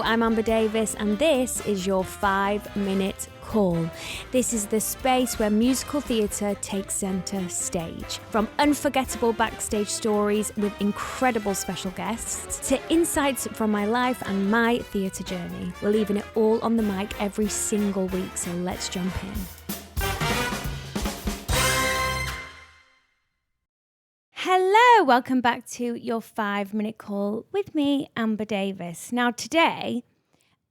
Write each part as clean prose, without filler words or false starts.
I'm Amber Davies, and this is your 5-minute call. This is the space where musical theatre takes centre stage. From unforgettable backstage stories with incredible special guests to insights from my life and my theatre journey. We're leaving it all on the mic every single week, so let's jump in. Hello, welcome back to your 5-minute call with me, Amber Davies. Now today,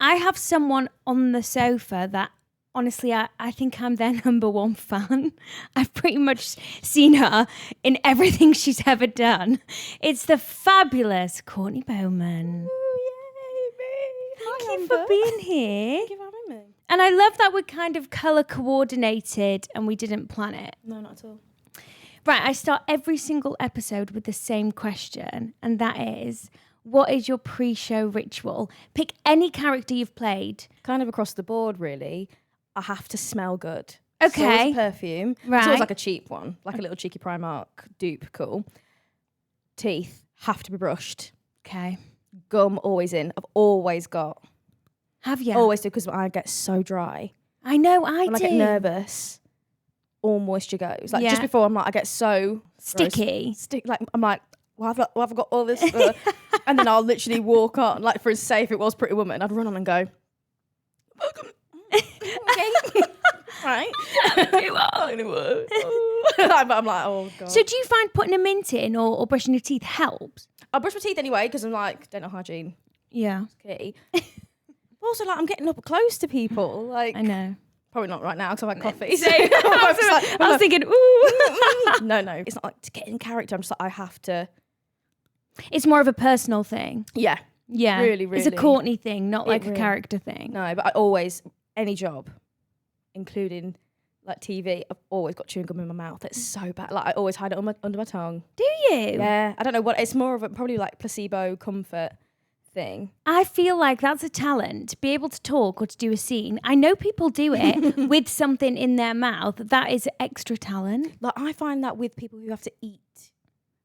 I have someone on the sofa that honestly, I think I'm their number one fan. I've pretty much seen her in everything she's ever done. It's the fabulous Courtney Bowman. Ooh, yay, me. Thank you for being here. Thank you for having me. And I love that we're kind of colour coordinated and we didn't plan it. No, not at all. Right, I start every single episode with the same question, and that is, what is your pre-show ritual? Pick any character you've played. Kind of across the board, really. I have to smell good. Okay. So it's a perfume. Right. It's always like a cheap one, like a little cheeky Primark dupe, cool. Teeth have to be brushed. Okay. Gum always in. I've always got. Have you? Always do, because I get so dry. I know, I When do. I get nervous, all moisture goes. Like just before, I'm like, I get so sticky. I'm like, well, I've got all this, and then I'll literally walk on. Like for as safe it was Pretty Woman, I'd run on and go, welcome. Okay, right. But I'm like, oh god. So do you find putting a mint in or brushing your teeth helps? I brush my teeth anyway because I'm like, dental hygiene Yeah. is key. But also, like, I'm getting up close to people. Like, I know. probably not right now because I've had coffee. So I was thinking, ooh. no, it's not like to get in character. I'm just like, I have to. It's more of a personal thing. Yeah. Yeah. Really, It's a really. Courtney thing, not like a really- character thing. No, but I always, any job, including like TV, I've always got chewing gum in my mouth. It's so bad. Like I always hide it under my tongue. Do you? Yeah. I don't know what, it's more of a probably like placebo comfort thing. I feel like that's a talent, to be able to talk or to do a scene. I know people do it with something in their mouth. That is extra talent. Like I find that with people who have to eat.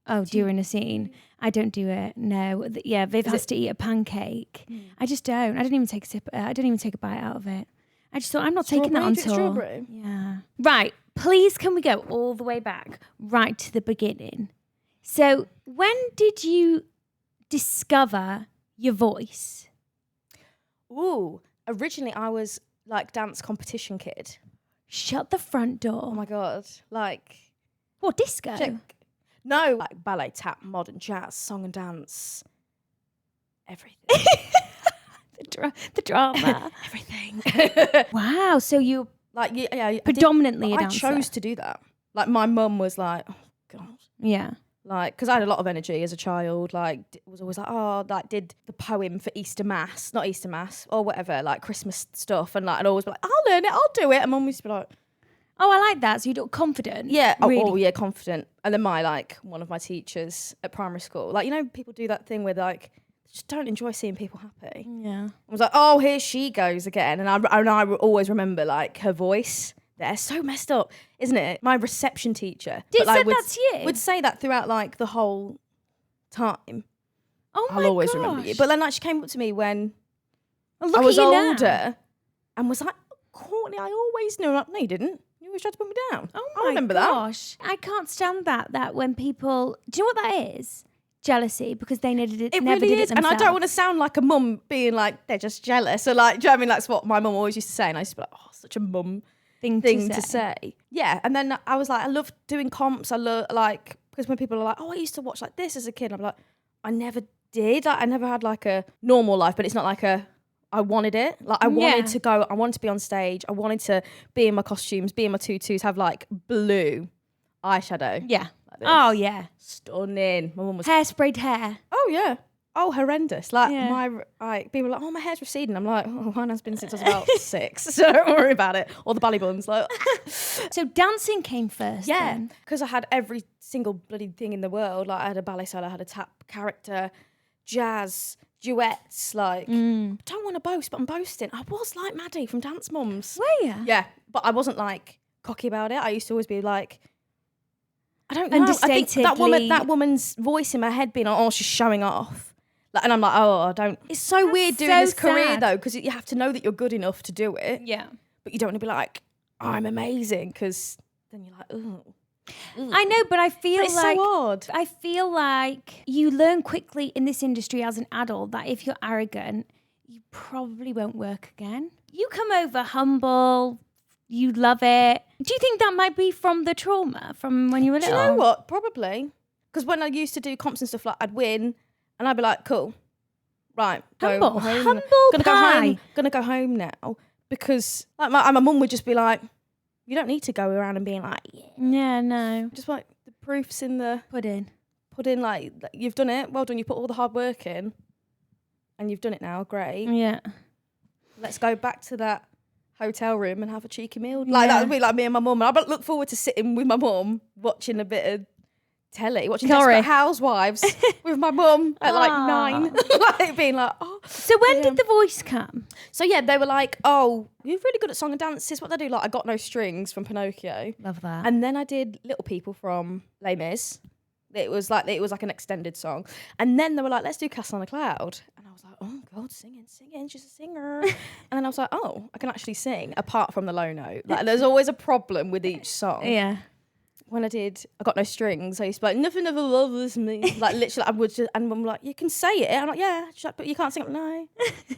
Oh, during a scene. I don't do it. No. Yeah, Viv has to eat a pancake. I just don't. I don't even take a sip. I don't even take a bite out of it. I just thought, I'm not taking that on tour. Strawberry? Yeah. Right. Please, can we go all the way back, right to the beginning? So, when did you discover your voice? Ooh, originally I was like dance competition kid. Shut the front door. Oh my God. Like, What, disco? no, like ballet, tap, modern, jazz, song and dance, everything. The drama. Everything. Wow. So you Like, yeah, predominantly I a dancer. chose to do that. Like, my mum was like, oh, God. Yeah. Like, because I had a lot of energy as a child. Like, was always like, oh, like, did the poem for Easter Mass, not Easter Mass, or whatever, like Christmas stuff. And like, I'd always be like, I'll learn it, I'll do it. And mum used to be like, Oh, I like that. So you're confident. yeah, Really? oh, yeah, confident. And then one of my teachers at primary school, like, you know, people do that thing where like, just don't enjoy seeing people happy. Yeah. I was like, oh, here she goes again. And I always remember like her voice. They're so messed up, isn't it? My reception teacher Did like, said that to you? would say that throughout like the whole time. Oh my I'll always gosh. remember you. But then like she came up to me when Oh, look I was at you now. older and was like, Courtney, I always knew. I'm like, no, you didn't. You always tried to put me down. Oh I my remember that. gosh. I can't stand that when people, do you know what that is? Jealousy, because they never did It never really did is. it And themselves. I don't want to sound like a mum being like, they're just jealous. Or like, do you know what I mean? That's what my mum always used to say. And I used to be like, oh, such a mum thing to say. Yeah. And then I was like, I love doing comps. I love like, because when people are like, oh, I used to watch like this as a kid. I'm like, I never did. Like, I never had like a normal life, but it's not like I wanted it. Like I wanted to go, I wanted to be on stage. I wanted to be in my costumes, be in my tutus, have like blue eyeshadow. Yeah. Like this. Oh yeah. Stunning. My mum was, Hairsprayed hair. oh yeah. Oh, horrendous. Like Yeah. people are like, oh, my hair's receding. I'm like, oh, mine has been since I was about 6. So don't worry about it. Or the bally buns. Like, So dancing came first. yeah. then. Because I had every single bloody thing in the world. Like I had a ballet solo, I had a tap character, jazz, duets. Like, I don't want to boast, but I'm boasting. I was like Maddie from Dance Mums. Were you? Yeah. But I wasn't like cocky about it. I used to always be like, I don't know. I think Understatedly. that woman's voice in my head being like, oh, she's showing off. Like, and I'm like, oh, I don't. It's so weird doing this career sad. though, because you have to know that you're good enough to do it. Yeah. But you don't want to be like, I'm amazing, because then you're like, oh. I know, but I feel But it's like so odd. I feel like you learn quickly in this industry as an adult that if you're arrogant, you probably won't work again. You come over humble, you love it. Do you think that might be from the trauma from when you were little? Do you know what? Probably. Because when I used to do comps and stuff, like I'd win and I'd be like, cool. Right. Humble. Go home. Humble pie. Gonna go home now. Because like my mum would just be like, you don't need to go around and being like, Yeah, no. just like the proof's in the Pudding. like you've done it. Well done. You put all the hard work in, and you've done it now. Great. Yeah. Let's go back to that hotel room and have a cheeky meal. Like that would be like me and my mum. And I look forward to sitting with my mum watching a bit of telly, watching Desperate Housewives with my mum at like 9, like being like, oh. So when did the voice come? So yeah, they were like, oh, you're really good at song and dances. What they do, like I Got No Strings from Pinocchio. Love that. And then I did Little People from Les Mis. It was like an extended song. And then they were like, let's do Castle on a Cloud. And I was like, oh God, singing, she's a singer. And then I was like, oh, I can actually sing apart from the low note. Like there's always a problem with each song. Yeah. When I did I Got No Strings, I used to be like, nothing ever loves me. Like literally I would just, and mum like, you can say it. I'm like, yeah, but you can't sing it. No.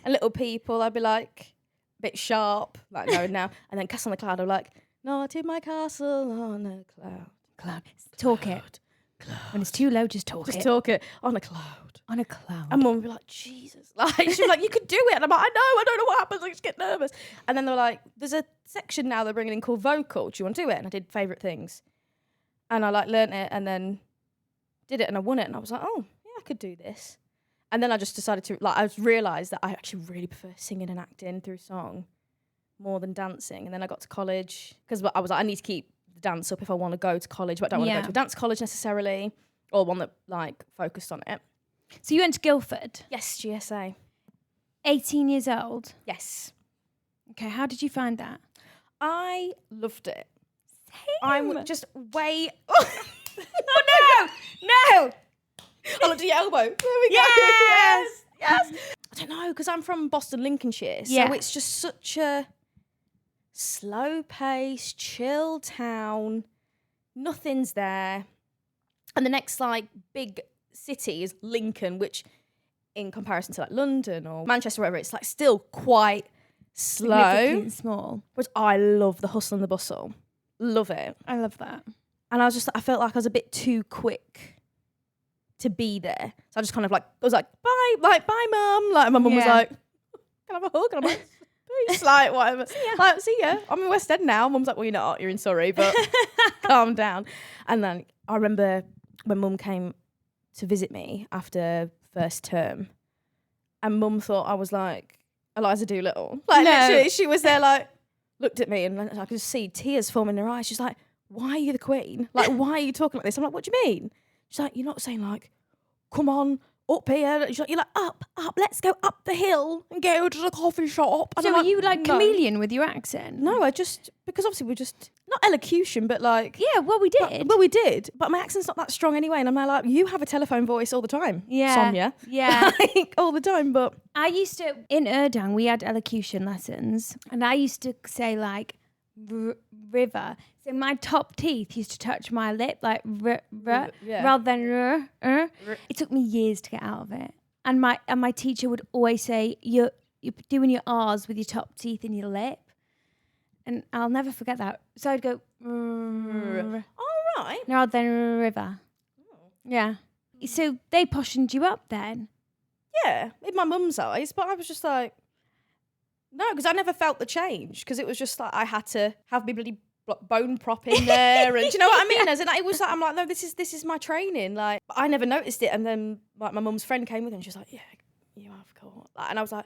And Little People, I'd be like a bit sharp, like no now. And then Castle on the Cloud, I'm like, not in my castle on a cloud. Talk it. Cloud. When it's too low, just talk it. Just talk it on a cloud. On a cloud. And mum would be like, Jesus. Like she was like, you could do it. And I'm like, I don't know what happens. I just get nervous. And then they were like, there's a section now they're bringing in called vocal. Do you want to do it? And I did favourite things. And I like learnt it and then did it and I won it. And I was like, oh, yeah, I could do this. And then I just decided to, like, I realised that I actually really prefer singing and acting through song more than dancing. And then I got to college because I was like, I need to keep the dance up if I want to go to college, but I don't want to go to a dance college necessarily, or one that like focused on it. So you went to Guildford? Yes, GSA. 18 years old? Yes. Okay, how did you find that? I loved it. Same. I'm just way... Oh, no! I looked at your elbow. There we go. Yes! I don't know, because I'm from Boston, Lincolnshire, so it's just such a slow-paced, chill town. Nothing's there. And the next, like, big city is Lincoln, which, in comparison to, like, London or Manchester, wherever, it's, like, still quite slow. Significant small. But I love the hustle and the bustle. Love it. I love that. And I felt like I was a bit too quick to be there. So I just kind of like, I was like, bye, mum. Like my mum was like, can I have a hug? And I'm like, peace, like whatever. Like, see ya. I'm in West End now. Mum's like, well, you're not. You're in Surrey, but calm down. And then I remember when mum came to visit me after first term, and mum thought I was like Eliza Doolittle. Like literally, she was there like, looked at me and I could just see tears forming in her eyes. She's like, why are you the queen? Like, why are you talking like this? I'm like, what do you mean? She's like, you're not saying like, come on, up here. She's like, you're like, up, let's go up the hill and go to the coffee shop. And so I'm are you like chameleon with your accent? No, because obviously we're just, not elocution, but like. Yeah, well, we did. Well, we did. But my accent's not that strong anyway. And I'm like, you have a telephone voice all the time. Yeah. Sonia. Yeah. Like, all the time, but. I used to, in Erdang, we had elocution lessons. And I used to say like, river. So my top teeth used to touch my lip like rather than It took me years to get out of it. And my teacher would always say, you're doing your R's with your top teeth in your lip. And I'll never forget that. So I'd go, all right. rather than river. Oh. Yeah. So they poshened you up then? Yeah, in my mum's eyes. But I was just like, no, because I never felt the change. Because it was just like I had to have my bloody bone prop in there, and do you know what I mean? As in, it was like I'm like, no, this is my training. Like I never noticed it, and then like my mum's friend came with her, and she was like, yeah, you have got. Like, and I was like,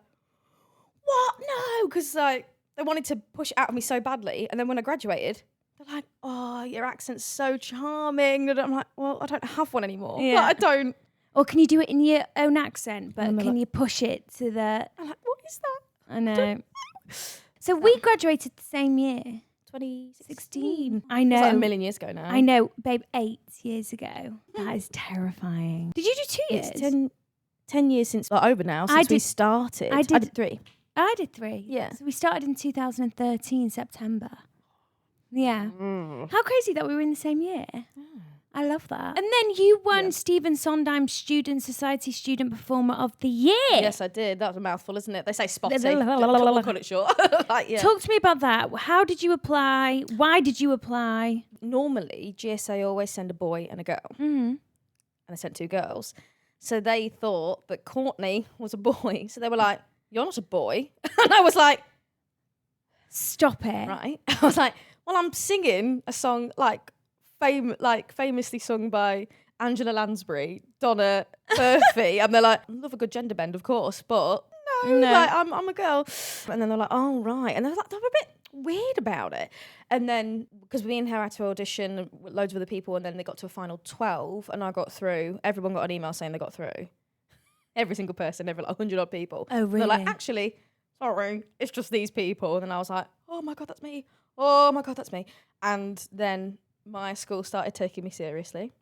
what? No, because like they wanted to push it out of me so badly, and then when I graduated, they're like, oh, your accent's so charming. And I'm like, well, I don't have one anymore. Yeah. Like, I don't. Or can you do it in your own accent, but can you push it to the... I'm like, what is that? I know. So we graduated the same year. 2016. I know. It was like a million years ago now. I know, babe, 8 years ago. That is terrifying. Did you do 2 years? It's 10 years since over now, since we started. I did 3. I did 3. Yeah. So we started in 2013, September. Yeah. How crazy that we were in the same year. I love that. And then you won Stephen Sondheim's Student Society Student Performer of the Year. Yes, I did. That was a mouthful, isn't it? They say spotty. We'll cut it short. Talk to me about that. How did you apply? Why did you apply? Normally, GSA always send a boy and a girl. Mm-hmm. And they sent 2 girls. So they thought that Courtney was a boy. So they were like, you're not a boy. And I was like, stop it. Right. I was like, well, I'm singing a song famously sung by Angela Lansbury, Donna Murphy. And they're like, I love a good gender bend, of course, but no. Like, I'm a girl. And then they're like, oh, right. And they were a bit weird about it. And then, because me and her had to audition with loads of other people, and then they got to a final 12, and I got through. Everyone got an email saying they got through. Every single person, every 100 odd people. Oh, really? They're like, actually, sorry, it's just these people. And then I was like, oh my God, that's me. Oh my God, that's me. And then my school started taking me seriously.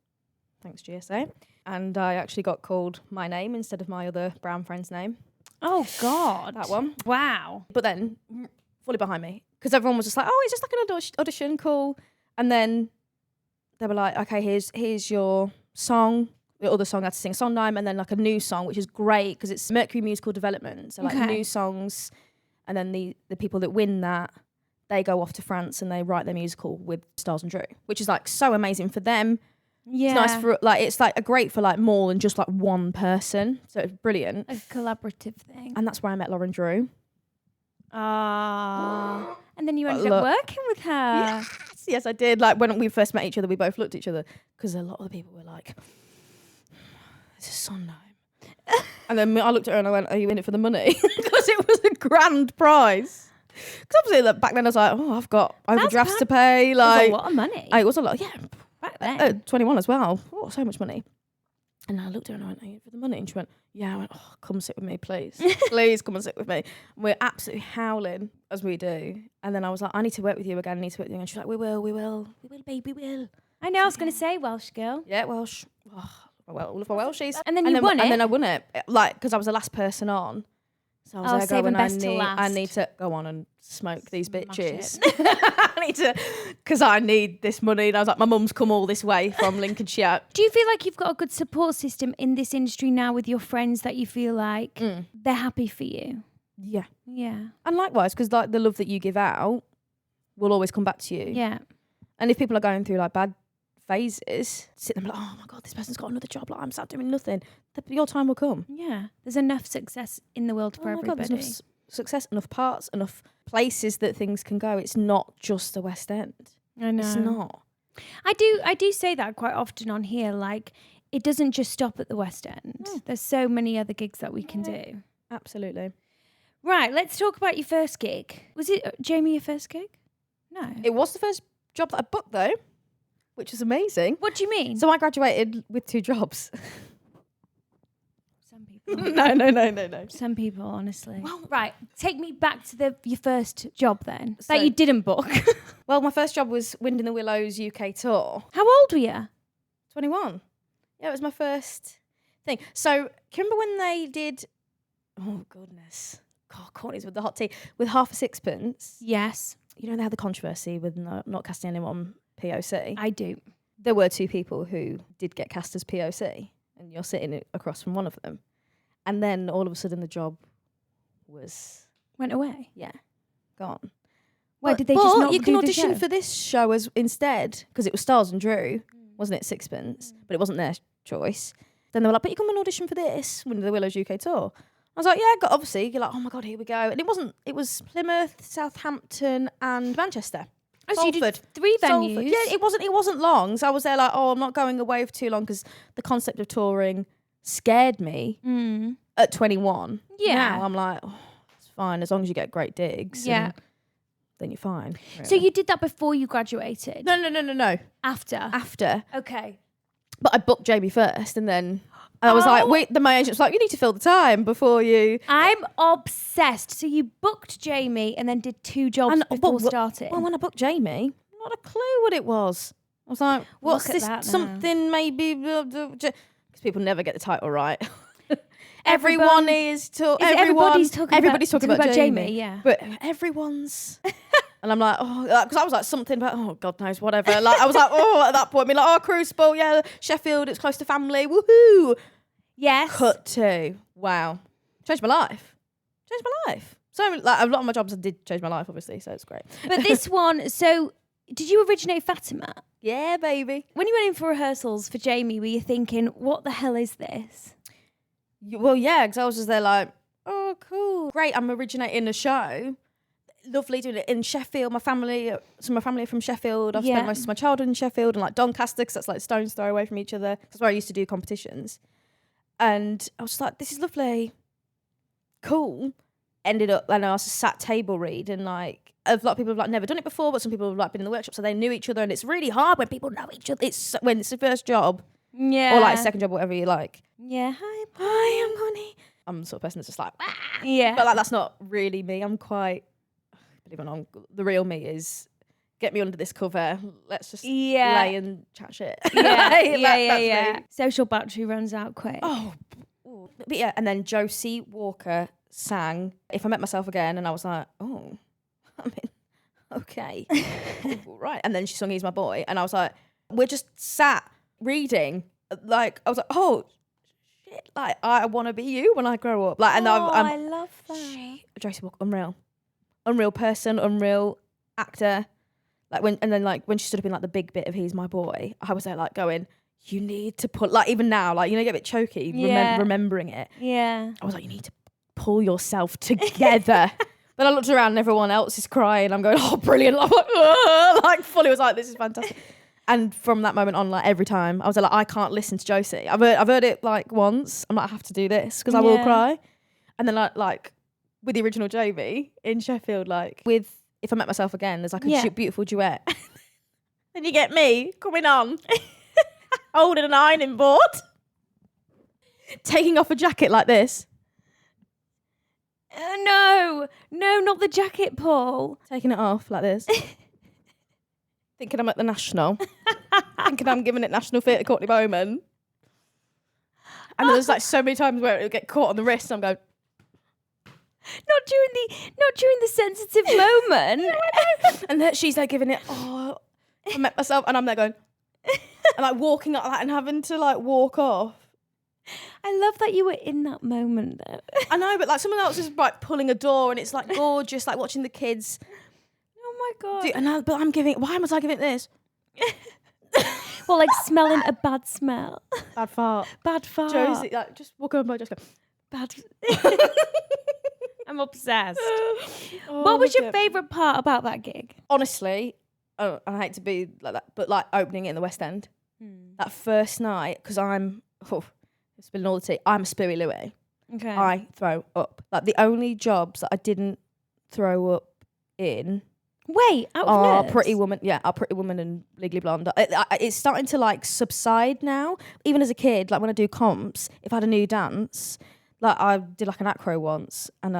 Thanks, GSA. And I actually got called my name instead of my other brown friend's name. Oh, God. That one. Wow. But then, fully behind me. Because everyone was just like, oh, it's just like an audition, cool. And then they were like, okay, here's your song. The other song I had to sing Sondheim, and then like a new song, which is great because it's Mercury Musical Development. So like new songs. And then the people that win that, they go off to France and they write their musical with Stars and Drew, which is like so amazing for them. Yeah. It's nice for it's like a great for like more than just like one person. So it's brilliant. A collaborative thing. And that's where I met Lauren Drew. And then you ended up working with her. Yes, I did. Like when we first met each other, we both looked at each other because a lot of the people were like, "This is Sondheim." And then I looked at her and I went, "Are you in it for the money?" Because it was a grand prize. Because obviously back then I was like, "Oh, I've got overdrafts to pay." Like a lot of money. It was a lot. Yeah, back then. 21 as well. Oh, so much money. And I looked at her and I went, "Are you in for the money?" And she went, "Yeah." I went, "Oh, come sit with me, please. Please come and sit with me." And we're absolutely howling as we do. And then I was like, "I need to work with you again. I need to work with you." And she's like, we will, babe, we will. I know, I was going to say Welsh girl. Yeah, Welsh. Oh, well, all of my Welshies. And then you won it. And then I won it, like, because I was the last person on. So I was going, I need to go on and smoke these bitches. I need to, because I need this money. And I was like, my mum's come all this way from Lincolnshire. Do you feel like you've got a good support system in this industry now with your friends that you feel like they're happy for you? Yeah. Yeah. And likewise, because like the love that you give out will always come back to you. Yeah. And if people are going through like bad phases, sit them like, oh my God, this person's got another job. Like I'm sat doing nothing. Your time will come. Yeah. There's enough success in the world for everybody. God, there's enough success, enough parts, enough places that things can go. It's not just the West End. I know. It's not. I do say that quite often on here. Like, it doesn't just stop at the West End. There's so many other gigs that we can do. Absolutely. Right, let's talk about your first gig. Was it, Jamie, your first gig? No. It was the first job that I booked, though, which is amazing. What do you mean? So I graduated with 2 jobs. Some people. No. Some people, honestly. Well, right, take me back to your first job then, that you didn't book. Well, my first job was Wind in the Willows UK tour. How old were you? 21. Yeah, it was my first thing. So, can you remember when they did... Oh, goodness. God, Courtney's with the hot tea. With Half a Sixpence. Yes. You know, they had the controversy with not casting anyone POC. I do. There were 2 people who did get cast as POC, and you're sitting across from one of them. And then all of a sudden the job went away. Yeah, gone. Why did they just not you can do audition the show? for this show as instead, because it was Stars and Drew, wasn't it? Sixpence, but it wasn't their choice. Then they were like, but you come and audition for this, Wind of the Willows UK tour. I was like, yeah, obviously. You're like, oh my God, here we go. And it was Plymouth, Southampton and Manchester. Oh, so you did 3 venues? Salford. Yeah, it wasn't long. So I was there like, oh, I'm not going away for too long because the concept of touring scared me at 21. Yeah. Now I'm like, oh, it's fine as long as you get great digs. Yeah. Then you're fine. Really. So you did that before you graduated? No. After. Okay. But I booked Jamie first and then I was like, wait, then my agent was like, you need to fill the time before you... I'm obsessed. So you booked Jamie and then did 2 jobs before starting? Well, when I booked Jamie, not a clue what it was. I was like, what's this? Something maybe... Because people never get the title right. everyone is talking. Everybody's talking about Jamie. Yeah, but everyone's. And I'm like, oh, because I was like something about, oh, God knows, whatever. Like, I was like, oh, at that point, like, oh, Crucible, yeah, Sheffield, it's close to family, woohoo. Yes. Cut to, wow, changed my life. So, like, a lot of my jobs did change my life, obviously, so it's great. But this one, so did you originate Fatima? Yeah, baby. When you went in for rehearsals for Jamie, were you thinking, what the hell is this? Well, yeah, because I was just there like, oh, cool, great, I'm originating a show. Lovely doing it in Sheffield. My family are from Sheffield. I've spent most of my childhood in Sheffield and like Doncaster, because that's like stone's throw away from each other. That's where I used to do competitions. And I was just like, this is lovely, cool. Ended up, and I was sat table read, and like a lot of people have like never done it before, but some people have like been in the workshop, so they knew each other, and it's really hard when people know each other. It's when it's the first job, or like a second job, whatever you like. Yeah, hi, I'm Connie. I'm the sort of person that's just like, ah. Yeah, but like that's not really me. I'm quite. Believe it or not, the real me is get me under this cover. Let's just lay and chat shit. Yeah. Social battery runs out quick. Oh, but yeah. And then Josie Walker sang "If I Met Myself Again," and I was like, oh, I mean, okay, right. And then she sung "He's My Boy," and I was like, we're just sat reading. Like I was like, oh shit, like I want to be you when I grow up. Like, and I love that. Josie Walker, unreal person, unreal actor. Like when she stood up in like the big bit of "He's My Boy," I was there like going, you need to put, like, even now, like, you know, you get a bit choky remembering it. Yeah. I was like, you need to pull yourself together. Then I looked around and everyone else is crying. I'm going, oh, brilliant. I'm like fully was like, this is fantastic. And from that moment on, like every time I was like, I can't listen to Josie. I've heard it like once. I'm like, I have to do this because I will cry. And then like with the original Jamie in Sheffield, like with "If I Met Myself Again," there's like a beautiful duet. And you get me coming on, holding an ironing board, taking off a jacket like this. No, not the jacket, Paul. Taking it off like this. Thinking I'm at the National. Thinking I'm giving it National Theatre Courtney Bowman. And there's like so many times where it would get caught on the wrist and I'm going, Not during the sensitive moment. And then she's there giving it, oh, I met myself, and I'm there going, and like walking like that and having to like walk off. I love that you were in that moment though. I know, but like someone else is like pulling a door and it's like gorgeous, like watching the kids. Oh my God. But I'm giving, why was I giving it this? Well, like smelling a bad smell. Bad fart. Josie, like just walk over and just go, bad. I'm obsessed. What was your favourite part about that gig? Honestly, I hate to be like that, but like opening it in the West End. That first night, because spilling all the tea, I'm a Spiri Louie. Okay. I throw up. Like the only jobs that I didn't throw up in are Pretty Woman. Yeah, are Pretty Woman and Legally Blonde. It's starting to like subside now. Even as a kid, like when I do comps, if I had a new dance, like I did like an acro once, and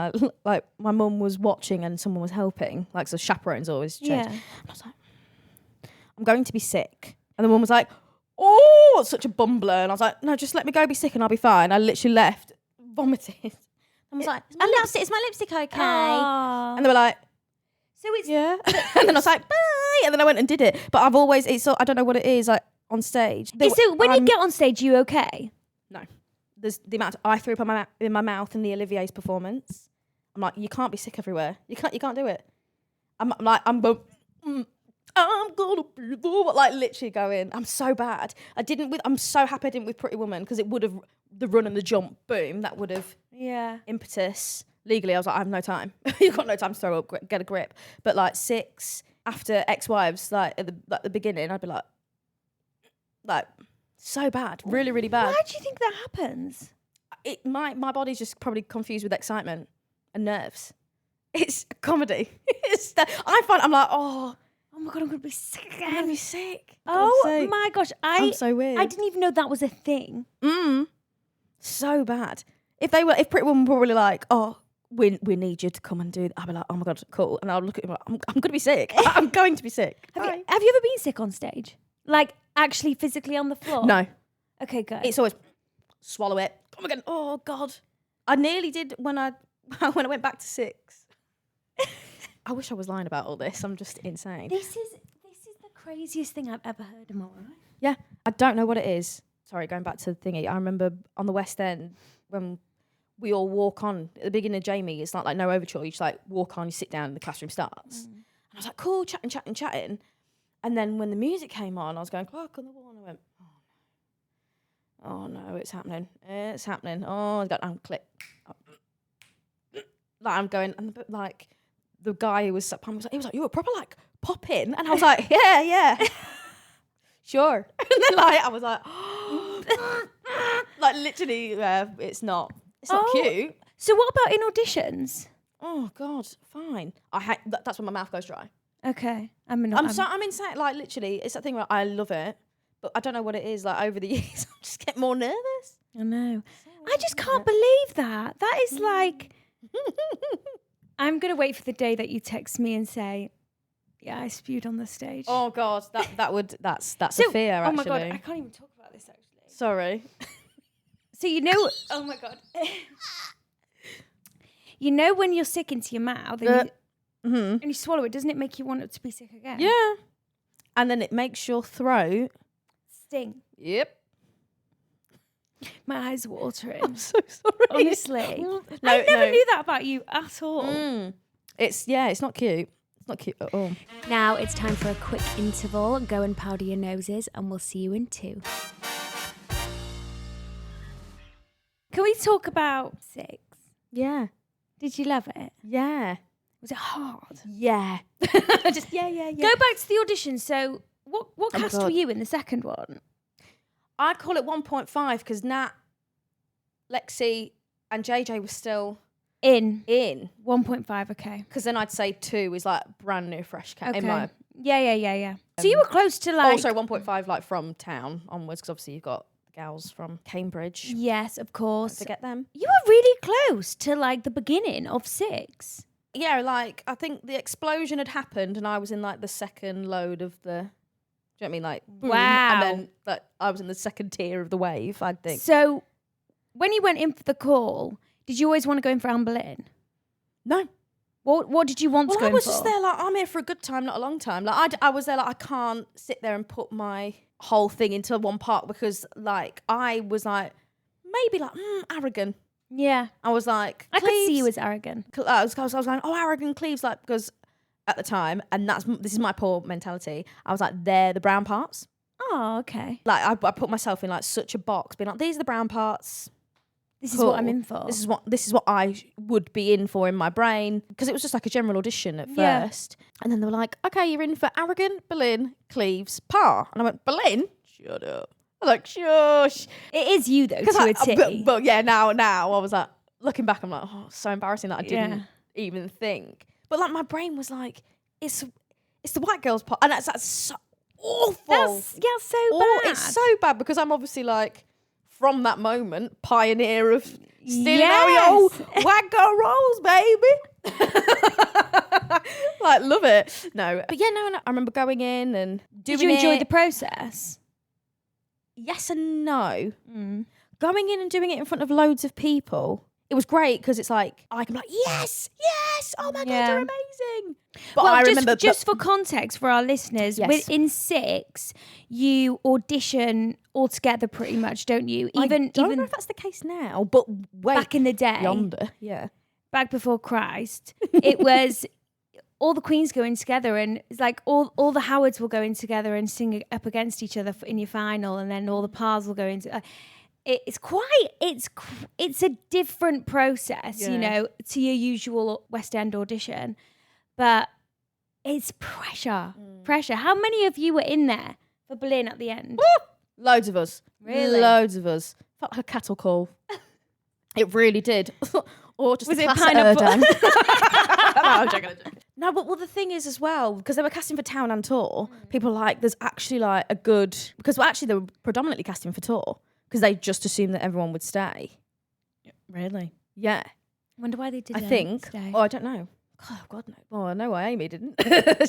like my mum was watching and someone was helping. Like so, chaperones always change. Yeah. And I was like, I'm going to be sick, and the mum was like, oh, such a bumbler, and I was like, no, just let me go be sick and I'll be fine. I literally left, vomited. I was like, is my lipstick okay? Aww. And they were like, so it's yeah. And then I was like, bye. And then I went and did it. But I've always, I don't know what it is, like on stage. So when you get on stage, you okay? No. There's the amount I threw up in my mouth in the Olivier's performance. I'm like, you can't be sick everywhere. You can't do it. I'm gonna be like literally going. I'm so bad. I'm so happy I didn't with Pretty Woman because it would have the run and the jump. Boom. That would have impetus. Legally, I was like, I have no time. You've got no time to throw up. Get a grip. But like 6 after Ex-Wives, like at the beginning, I'd be like so bad, really, really bad. Why do you think that happens? My body's just probably confused with excitement and nerves. It's a comedy. I'm like, oh my God, I'm going to be sick again. I'm going to be sick. Oh my gosh. I'm so weird. I didn't even know that was a thing. So bad. If Pretty Woman were probably like, oh, we need you to come and do that, I'd be like, oh my God, cool. And I'll look at him like, I'm going to be sick. I'm going to be sick. Have you ever been sick on stage? Like actually physically on the floor? No. Okay, good. It's always swallow it. Oh my God. Oh God. I nearly did when I went back to 6. I wish I was lying about all this. I'm just insane. This is the craziest thing I've ever heard in my life. Yeah, I don't know what it is. Sorry, going back to the thingy. I remember on the West End when we all walk on at the beginning of Jamie. It's not like no overture. You just like walk on, you sit down, and the classroom starts. And I was like, cool, chatting. And then when the music came on, I was going, clock on the wall, and I went, oh no, it's happening. It's happening. Oh, I got click. Like I'm going, and like the guy who was sat behind me, he was like, you were proper like pop in, and I was like, yeah, sure. And then like I was like, like literally, it's not cute. So what about in auditions? Oh God, fine. That's when my mouth goes dry. Okay, I'm insane. Like literally, it's that thing where I love it, but I don't know what it is. Like over the years, I just get more nervous. I know. I just can't believe that. That is like. I'm gonna wait for the day that you text me and say, "Yeah, I spewed on the stage." Oh God, that's a fear. Actually. Oh my God, I can't even talk about this actually. Sorry. So oh my God. You know when you're sick into your mouth and you swallow it, doesn't it make you want it to be sick again? Yeah. And then it makes your throat sting. Yep. My eyes watering. I'm so sorry. Honestly. I never knew that about you at all. It's not cute. It's not cute at all. Now it's time for a quick interval. Go and powder your noses and we'll see you in 2. Can we talk about 6? Yeah. Did you love it? Yeah. Was it hard? Yeah. Just yeah. Go back to the audition. So what cast were you in the second one? I'd call it 1.5 because Nat, Lexi and JJ were still in 1.5. Okay. Because then I'd say 2 is like brand new fresh cat. Okay. Yeah. So you were close to like. Also 1.5 like from town onwards because obviously you've got the gals from Cambridge. Yes, of course. Don't forget them. You were really close to like the beginning of 6. Yeah, like I think the explosion had happened and I was in like the second load of the. Do you know what I mean? Like, boom, wow. And then I was in the second tier of the wave, I think. So, when you went in for the call, did you always want to go in for Anne Boleyn? No. What did you want to go in for? I was just there like, I'm here for a good time, not a long time. Like, I was there like, I can't sit there and put my whole thing into one part because, like, I was like, maybe like, arrogant. Yeah. I was like, I could see you as arrogant. I was going, arrogant Cleves, like, because... at the time, and this is my poor mentality. I was like, they're the brown parts. Oh, okay. Like I put myself in like such a box, being like, these are the brown parts. This is what I'm in for. This is what I would be in for in my brain because it was just like a general audition at first, and then they were like, okay, you're in for arrogant, Boleyn, Cleves, Parr, and I went, Boleyn, shut up. I was like, shush. It is you though, to a T. But yeah, now I was like, looking back, I'm like, oh, so embarrassing that I didn't even think. But like my brain was like, it's the white girl's part, and that's so awful. That's so bad. It's so bad because I'm obviously like from that moment pioneer of stealing all your old white girl roles, baby. Like love it. No, but yeah, no. I remember going in and doing. Did you enjoy the process? Yes and no. Going in and doing it in front of loads of people. It was great because it's like I can be like, yes, oh my God, you're amazing. But well, I remember just for context for our listeners, within 6, you audition all together pretty much, don't you? I don't know if that's the case now, but back in the day, yonder, back before Christ, it was all the queens going together, and it's like all the Howards will go in together and sing up against each other in your final, and then all the Parrs will go into. It's a different process, you know, to your usual West End audition, but it's pressure. How many of you were in there for Boleyn at the end? Woo! Loads of us. Really? Loads of us. Felt like a cattle call. It really did. Or just was a it class pineapple? No, I'm joking. No, but the thing is as well, because they were casting for town and tour, people were like, there's actually like a good, because actually they were predominantly casting for tour. Because they just assumed that everyone would stay. Really? Yeah. Wonder why they didn't. I think. stay. Oh, I don't know. Oh, God, no. Oh, no way, Amy didn't.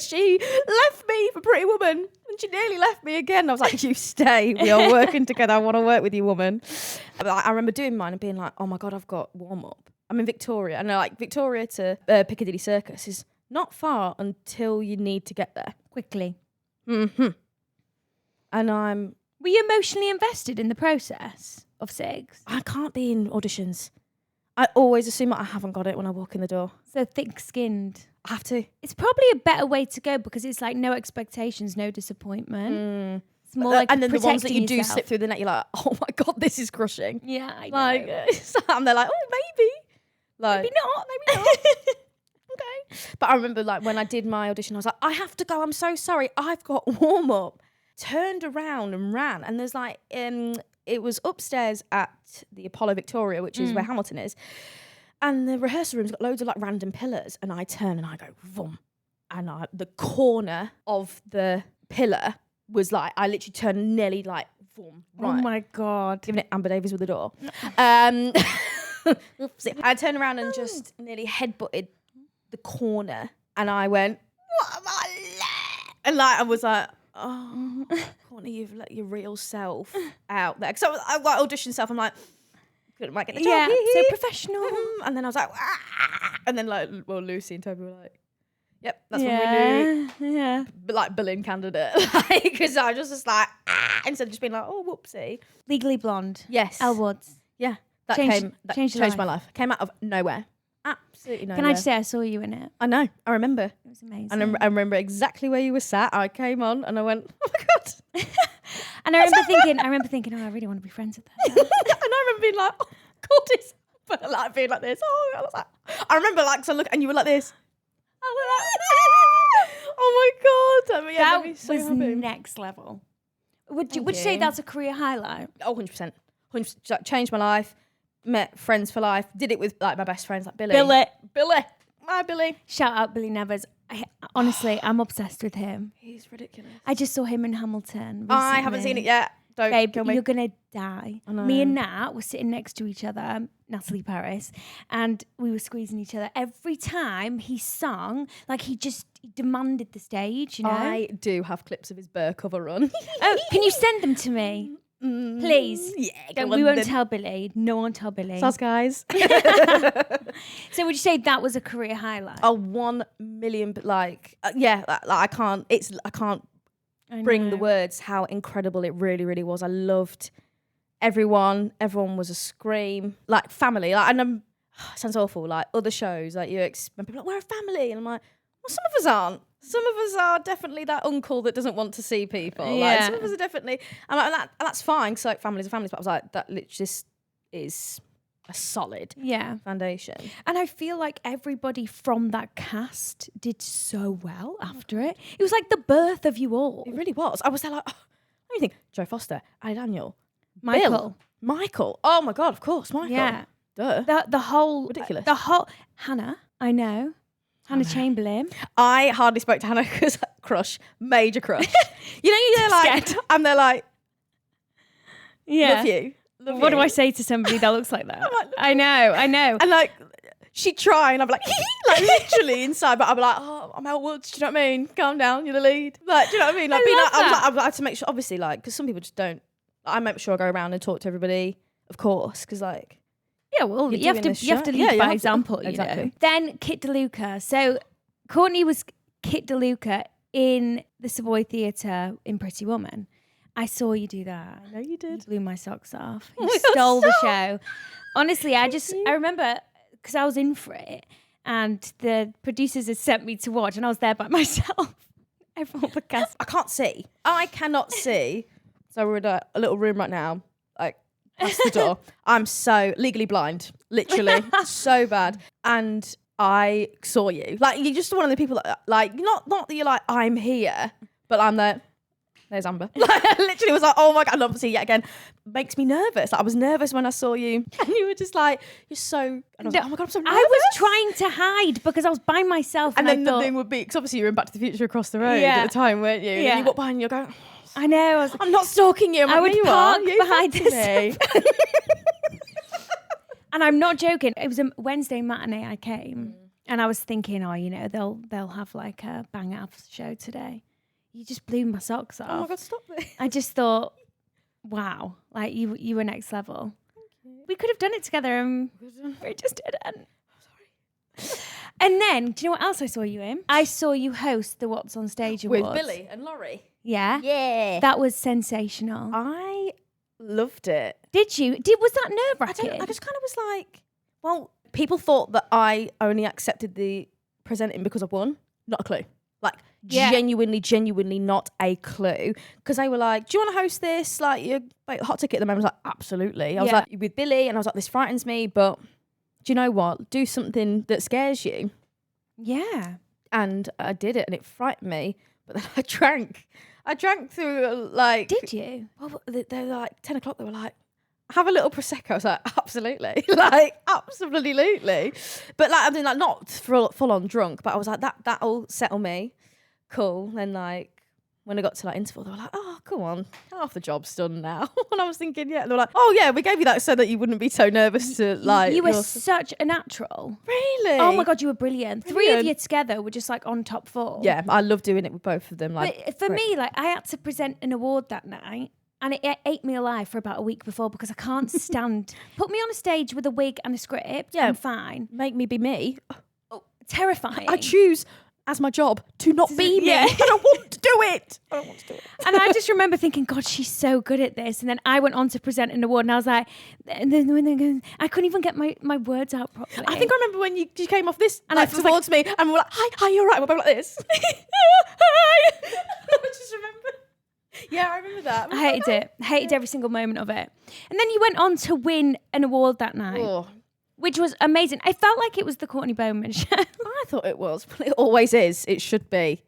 She left me for Pretty Woman, and she nearly left me again. I was like, you stay. We are working together. I want to work with you, woman. I remember doing mine and being like, oh, my God, I've got warm-up. I'm in Victoria. And like Victoria to Piccadilly Circus is not far until you need to get there. Quickly. Mm-hmm. And Were you emotionally invested in the process of SIGs? I can't be in auditions. I always assume that I haven't got it when I walk in the door. So thick-skinned. I have to. It's probably a better way to go because it's like no expectations, no disappointment. It's more like and then the ones that you do yourself. slip through the net, you're like, oh my God, this is crushing. Yeah, I know. Like, and they're like, oh, maybe. Like, maybe not. Okay. But I remember like when I did my audition, I was like, I have to go. I'm so sorry. I've got warm up. Turned around and ran. And there's like, it was upstairs at the Apollo Victoria, which is where Hamilton is. And the rehearsal room's got loads of like random pillars. And I turn and I go, vroom. And the corner of the pillar was like, I literally turned nearly like, vroom, right. Oh my God. Giving it Amber Davies with the door. I turned around and just nearly headbutted the corner. And I went, what am I like? And like, I was like, oh, Courtney, you've let your real self out there. So I got audition self. I'm like, couldn't get the job. Yeah, so professional. And then I was like, and then like, well, Lucy and Toby were like, yep, that's what we knew. Yeah. But like Boleyn candidate, because I was just like, instead of just being like, oh, whoopsie. Legally Blonde. Yes. Elle Woods. Yeah, that changed my life. Came out of nowhere. Absolutely nowhere. Can I just say I saw you in it? I know. I remember. It was amazing. And I remember exactly where you were sat. I came on and I went, oh my God. And I remember thinking, oh, I really want to be friends with her. And I remember being like, oh, God, it's but like being like this. Oh, I was like, I remember like, so look, and you were like this. I was like, oh my God. I mean, yeah, that made me so was happy. next level. Would you say that's a career highlight? Oh, 100%. 100%. Changed my life. Met friends for life. Did it with like my best friends, like Billy. My Billy. Shout out Billy Nevers. Honestly, I'm obsessed with him. He's ridiculous. I just saw him in Hamilton recently. I haven't seen it yet. Don't Babe, kill me. you're going to die. I know. Me and Nat were sitting next to each other, Natalie Paris, and we were squeezing each other. Every time he sung, like he demanded the stage, you know? I do have clips of his Burr cover run. Oh, can you send them to me? Please. Yeah, we won't tell Billy. No one tell Billy. Sus guys. So would you say that was a career highlight? A 1 million, like, yeah, I can't bring the words how incredible it really, really was. I loved everyone. Everyone was a scream. Like family. Like, and it sounds awful. Like other shows, like when people are like, we're a family. And I'm like, well, some of us aren't. Some of us are definitely that uncle that doesn't want to see people. Yeah. Like, some of us are definitely, and that's fine. Because like families are families. But I was like, that literally just is a solid foundation. And I feel like everybody from that cast did so well after it. It was like the birth of you all. It really was. I was there like, oh, what do you think? Joe Foster, Ali Daniel, Michael. Michael. Oh my God, of course, Michael. Yeah. Duh. The whole ridiculous. Hannah, I know. Hannah Chamberlain. I hardly spoke to Hannah because crush, major crush. You're like, and they're like, love you. What do I say to somebody that looks like that? Like, I know. And like, she'd try and I'd be like, like literally inside, but I'd be like, oh, I'm Elle Woods, do you know what I mean? Calm down, you're the lead. Like, do you know what I mean? I had to make sure, obviously, like, because some people just don't. I make sure I go around and talk to everybody, of course, because like, yeah, well, you have to lead by example, exactly. You know. Then Kit DeLuca. So Courtney was Kit DeLuca in the Savoy Theatre in Pretty Woman. I saw you do that. I know you did. You blew my socks off. You stole the show. Honestly, I remember because I was in for it and the producers had sent me to watch and I was there by myself. Everyone was cast. I can't see. I cannot see. So we're in a little room right now, like past the door. I'm so legally blind, literally, so bad. And I saw you. Like, you're just one of the people that, like, not that you're like, I'm here, but I'm there. There's Amber. Like, I literally was like, oh my God. And obviously, yet again, makes me nervous. Like, I was nervous when I saw you. And you were just like, you're so... And I was like, oh my God, I'm so nervous. I was trying to hide because I was by myself. And then the thing would be... Because obviously you were in Back to the Future across the road at the time, weren't you? Yeah. And you walk by and you're going... I know. I'm not stalking you. I would park behind this. And I'm not joking. It was a Wednesday matinee I came. And I was thinking, they'll have like a bang after show today. You just blew my socks off. Oh my God, stop it. I just thought, wow, like you were next level. Thank you. We could have done it together and we just didn't. Sorry. And then, do you know what else I saw you in? I saw you host the WhatsOnStage Award. With Billy and Laurie. Yeah. Yeah. That was sensational. I loved it. Did you? Was that nerve-wracking? I just kind of was like, well, people thought that I only accepted the presenting because I won. Not a clue. Like, genuinely not a clue. Because they were like, do you want to host this? Like, you're like, hot ticket at the moment. I was like, absolutely. I was like, with Billy, and I was like, this frightens me, but do you know what? Do something that scares you. Yeah. And I did it, and it frightened me. But then I drank through, like... Did you? Well, they were like, 10 o'clock, they were like, have a little Prosecco. I was like, absolutely. Like, absolutely. But like, I mean, like, not full on drunk, but I was like, that'll settle me. Cool. Then like, when I got to like interval, they were like, oh, come on, half the job's done now. And I was thinking, yeah. They were like, oh yeah, we gave you that so that you wouldn't be so nervous to like. You were such a natural. Really? Oh my God, you were brilliant. 3 of you together were just like on top 4. Yeah, I love doing it with both of them. Like, but for me, like, I had to present an award that night. And it ate me alive for about a week before because I can't stand. Put me on a stage with a wig and a script. Yeah, I'm fine. Make me be me. Oh, terrifying. I choose as my job to not be me. I don't want to do it. And I just remember thinking, God, she's so good at this. And then I went on to present an award, and I was like, and then when they go, I couldn't even get my words out properly. I think I remember when you came off this and like, towards me, and we were like, hi, you're right. We're both like this. Hi. I just remember. Yeah, I remember that. I hated it. Hated every single moment of it. And then you went on to win an award that night, which was amazing. I felt like it was the Courtney Bowman show. I thought it was. But it always is. It should be.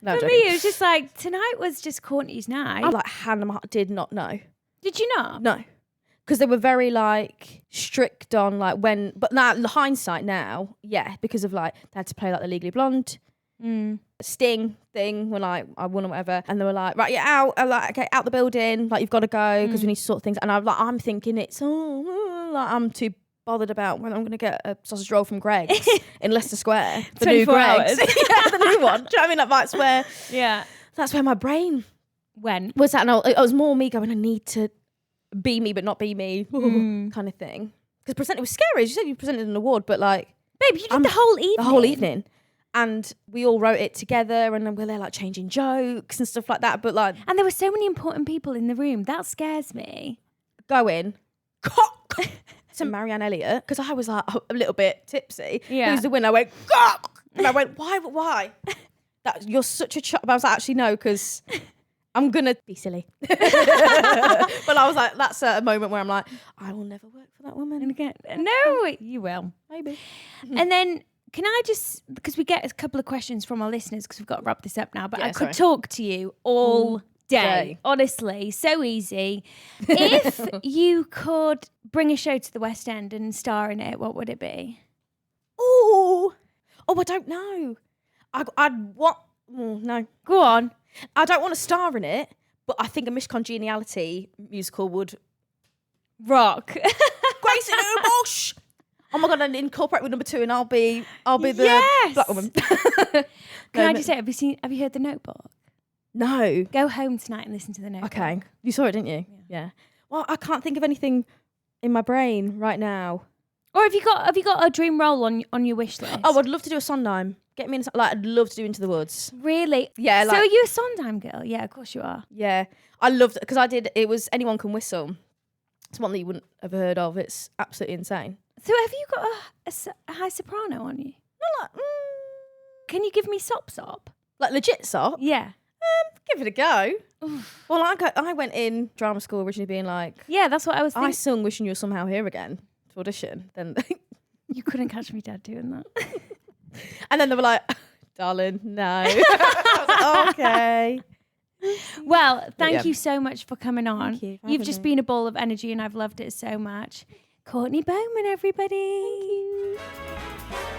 No, for me, it was just like, tonight was just Courtney's night. I like Hannah did not know. Did you not? No. Because they were very like strict on like when, but now the hindsight now, yeah, because of like they had to play like the Legally Blonde Sting thing when like I won or whatever, and they were like, right, you're out, like, okay, out the building, like you've got to go because we need to sort things. And I'm thinking like I'm too bothered about when I'm going to get a sausage roll from Greg's in Leicester Square, the new Greg's, yeah, the new one. Do you know what I mean? Like, that's where my brain went. Was that? No, it was more me going, I need to be me but not be me kind of thing. Because presenting was scary. As you said, you presented an award, but like, babe, you did the whole evening. The whole evening. And we all wrote it together, and then we're there like changing jokes and stuff like that. But like, and there were so many important people in the room. That scares me. Going cock to Marianne Elliott, because I was like a little bit tipsy. Yeah. Who's the winner? I went cock, and I went why? That you're such a but I was like, actually no, because I'm gonna be silly. But I was like, that's a moment where I'm like, I will never work for that woman again. No, you will maybe. And then. Can I just, because we get a couple of questions from our listeners, because we've got to wrap this up now, but I could talk to you all day. Honestly, so easy. If you could bring a show to the West End and star in it, what would it be? Oh, I don't know. I'd what? No. Go on. I don't want to star in it, but I think a Miss Congeniality musical would rock. Grace and Umosh. Oh my God, and incorporate with number 2, and I'll be the black woman. Can I just say, have you heard The Notebook? No. Go home tonight and listen to The Notebook. Okay. You saw it, didn't you? Yeah. Well, I can't think of anything in my brain right now. Or have you got a dream role on your wish list? Oh, I'd love to do a Sondheim. Get me in, like, I'd love to do Into the Woods. Really? Yeah. So are you a Sondheim girl? Yeah, of course you are. Yeah. I loved it, because it was Anyone Can Whistle. It's one that you wouldn't have heard of. It's absolutely insane. So have you got a high soprano on you? No, like, can you give me sop? Like legit sop? Yeah. Give it a go. Well, I went in drama school originally being like... Yeah, that's what I was thinking. I sung Wishing You Were Somehow Here Again to audition. Then you couldn't catch me dead doing that. And then they were like, darling, no. I was like, okay. Well, thank you so much for coming on. Thank you. You've just been a ball of energy, and I've loved it so much. Courtney Bowman, everybody. Thank you.